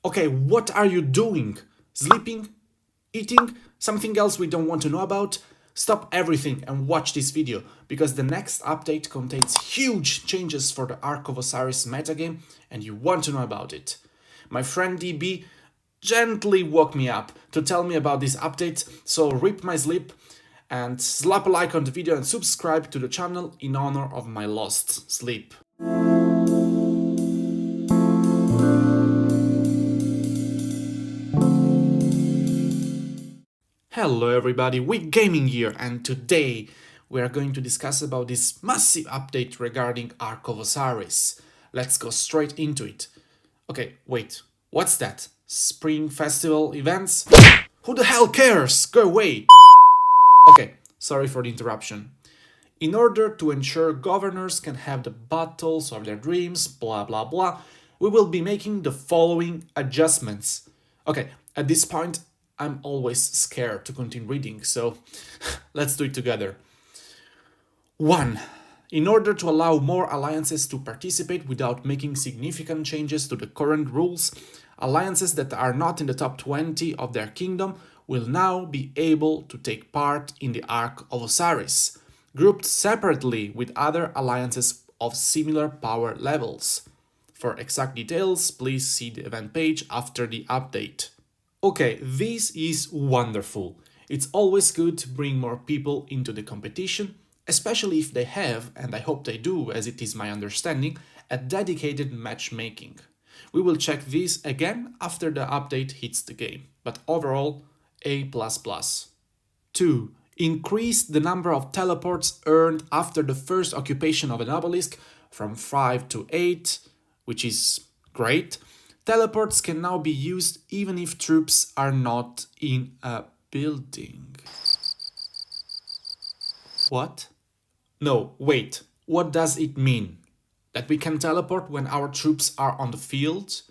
Okay, what are you doing? Sleeping? Eating? Something else we don't want to know about? Stop everything and watch this video, because the next update contains huge changes for the ARK of Osiris metagame and you want to know about it. My friend DB gently woke me up to tell me about this update, so rip my sleep and slap a like on the video and subscribe to the channel in honor of my lost sleep. Hello everybody, Wick Gaming here, and today we are going to discuss about this massive update regarding ARK of Osiris. Let's go straight into it. Okay, wait, what's that? Spring Festival events? Who the hell cares? Go away! Okay, sorry for the interruption. In order to ensure governors can have the battles of their dreams, blah blah blah, we will be making the following adjustments. Okay, at this point, I'm always scared to continue reading, so let's do it together. 1. In order to allow more alliances to participate without making significant changes to the current rules, alliances that are not in the top 20 of their kingdom will now be able to take part in the ARK of Osiris, grouped separately with other alliances of similar power levels. For exact details, please see the event page after the update. Okay, this is wonderful. It's always good to bring more people into the competition, especially if they have, and I hope they do, as it is my understanding, a dedicated matchmaking. We will check this again after the update hits the game, but overall, A++. 2. Increase the number of teleports earned after the first occupation of an obelisk from 5 to 8, which is great. Teleports can now be used even if troops are not in a building. What? No, wait. What does it mean? That we can teleport when our troops are on the field?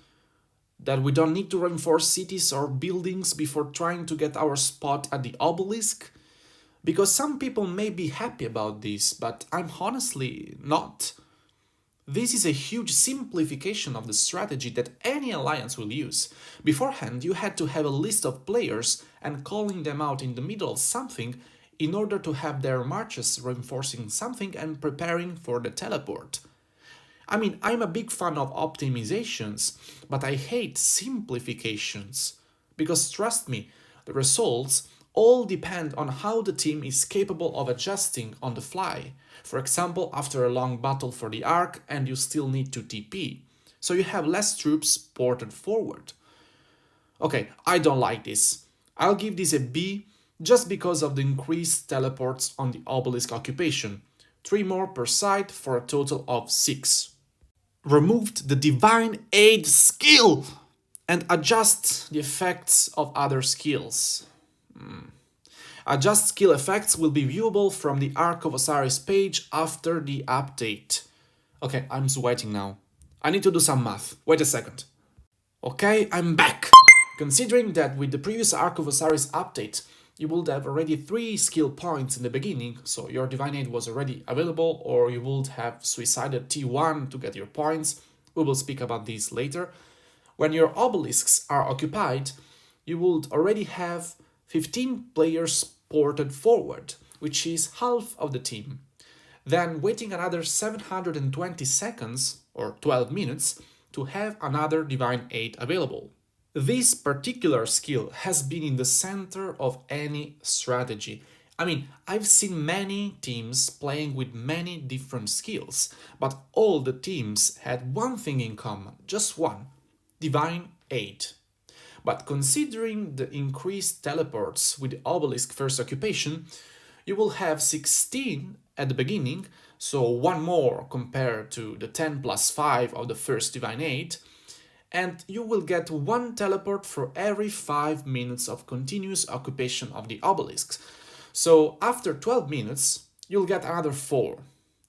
That we don't need to reinforce cities or buildings before trying to get our spot at the obelisk? Because some people may be happy about this, but I'm honestly not. This is a huge simplification of the strategy that any alliance will use. Beforehand, you had to have a list of players and calling them out in the middle of something in order to have their marches reinforcing something and preparing for the teleport. I mean, I'm a big fan of optimizations, but I hate simplifications. Because trust me, the results all depend on how the team is capable of adjusting on the fly. For example, after a long battle for the ARK and you still need to TP, so you have less troops ported forward. Okay, I don't like this. I'll give this a B just because of the increased teleports on the obelisk occupation. 3 more per side for a total of 6. Removed the Divine Aid skill and adjust the effects of other skills. Adjust skill effects will be viewable from the ARK of Osiris page after the update. Okay, I'm sweating now. I need to do some math. Wait a second. Okay, I'm back! Considering that with the previous ARK of Osiris update, you would have already 3 skill points in the beginning, so your Divine Aid was already available, or you would have suicided T1 to get your points. We will speak about this later. When your obelisks are occupied, you would already have 15 players ported forward, which is half of the team. Then waiting another 720 seconds, or 12 minutes, to have another Divine Aid available. This particular skill has been in the center of any strategy. I mean, I've seen many teams playing with many different skills, but all the teams had one thing in common, just one: Divine Aid. But considering the increased teleports with the obelisk first occupation, you will have 16 at the beginning, so 1 more compared to the 10 plus 5 of the first Divine Aid, and you will get 1 teleport for every 5 minutes of continuous occupation of the obelisk. So after 12 minutes, you'll get another 4,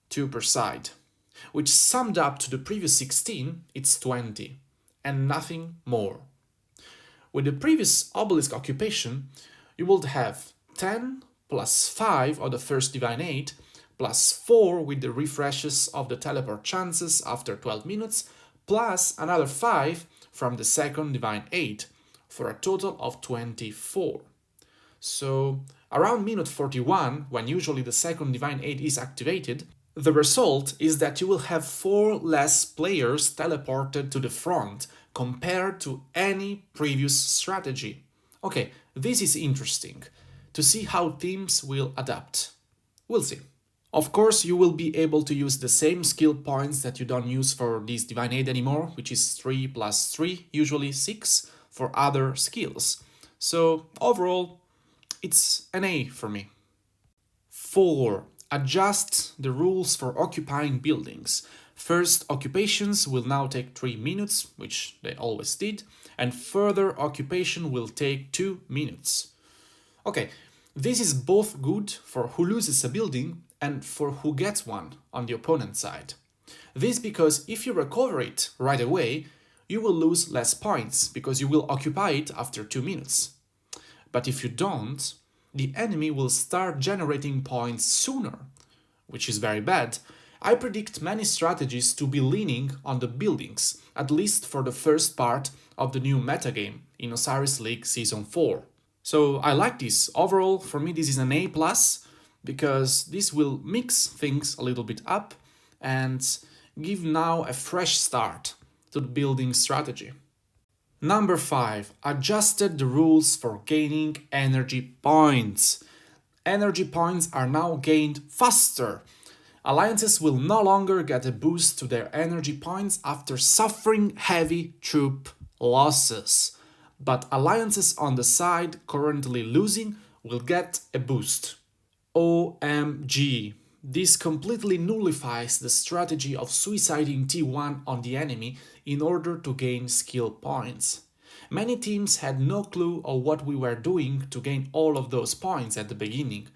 2 per side, which summed up to the previous 16, it's 20, and nothing more. With the previous obelisk occupation, you would have 10 plus 5 of the first Divine Aid, plus 4 with the refreshes of the teleport chances after 12 minutes, plus another 5 from the second Divine Aid, for a total of 24. So around minute 41, when usually the second Divine Aid is activated, the result is that you will have 4 less players teleported to the front compared to any previous strategy. Okay, this is interesting, to see how teams will adapt. We'll see. Of course, you will be able to use the same skill points that you don't use for this Divine Aid anymore, which is 3 plus 3, usually 6, for other skills. So overall, it's an A for me. 4. Adjust the rules for occupying buildings. First occupations will now take 3 minutes, which they always did, and further occupation will take 2 minutes. Okay, this is both good for who loses a building and for who gets one on the opponent's side. This because if you recover it right away, you will lose less points because you will occupy it after 2 minutes. But if you don't, the enemy will start generating points sooner, which is very bad. I predict many strategies to be leaning on the buildings, at least for the first part of the new metagame in Osiris League Season 4. So I like this. Overall, for me this is an A+, because this will mix things a little bit up and give now a fresh start to the building strategy. Number 5. Adjusted the rules for gaining energy points. Energy points are now gained faster. Alliances will no longer get a boost to their energy points after suffering heavy troop losses. But alliances on the side currently losing will get a boost. OMG. This completely nullifies the strategy of suiciding T1 on the enemy in order to gain skill points. Many teams had no clue of what we were doing to gain all of those points at the beginning.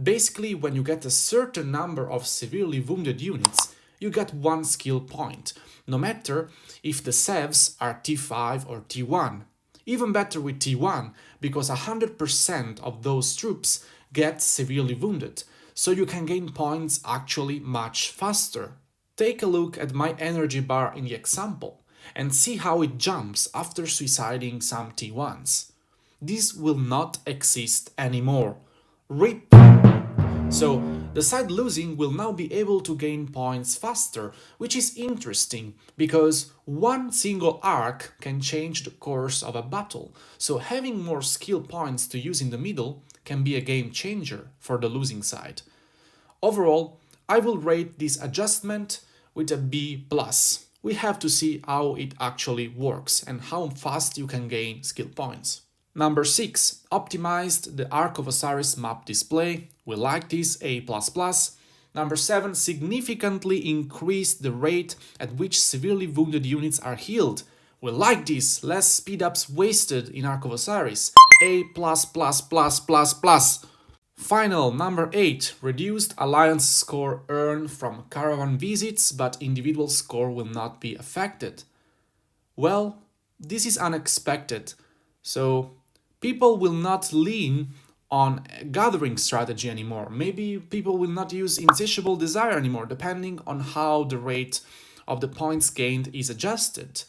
Basically, when you get a certain number of severely wounded units, you get 1 skill point, no matter if the sevs are T5 or T1. Even better with T1, because 100% of those troops get severely wounded, so you can gain points actually much faster. Take a look at my energy bar in the example and see how it jumps after suiciding some T1s. This will not exist anymore. RIP! So the side losing will now be able to gain points faster, which is interesting because one single arc can change the course of a battle, so having more skill points to use in the middle can be a game changer for the losing side. Overall, I will rate this adjustment with a B+. We have to see how it actually works and how fast you can gain skill points. Number 6. Optimized the ARK of Osiris map display. We like this, A++. Number 7. Significantly increased the rate at which severely wounded units are healed. We like this, less speed-ups wasted in ARK of Osiris, A++++++. Final, number 8. Reduced alliance score earned from caravan visits, but individual score will not be affected. Well, this is unexpected, so people will not lean on a gathering strategy anymore. Maybe people will not use Insatiable Desire anymore, depending on how the rate of the points gained is adjusted.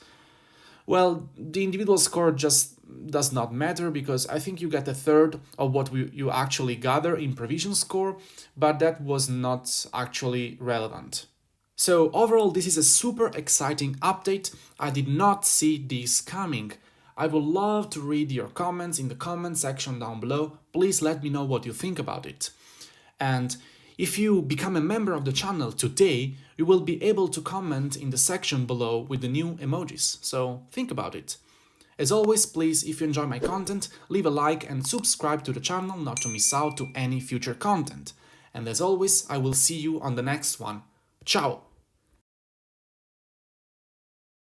Well, the individual score just does not matter because I think you get a third of what you actually gather in provision score, but that was not actually relevant. So overall, this is a super exciting update. I did not see this coming. I would love to read your comments in the comment section down below. Please let me know what you think about it. And if you become a member of the channel today, you will be able to comment in the section below with the new emojis, so think about it. As always, please, if you enjoy my content, leave a like and subscribe to the channel not to miss out to any future content. And as always, I will see you on the next one. Ciao!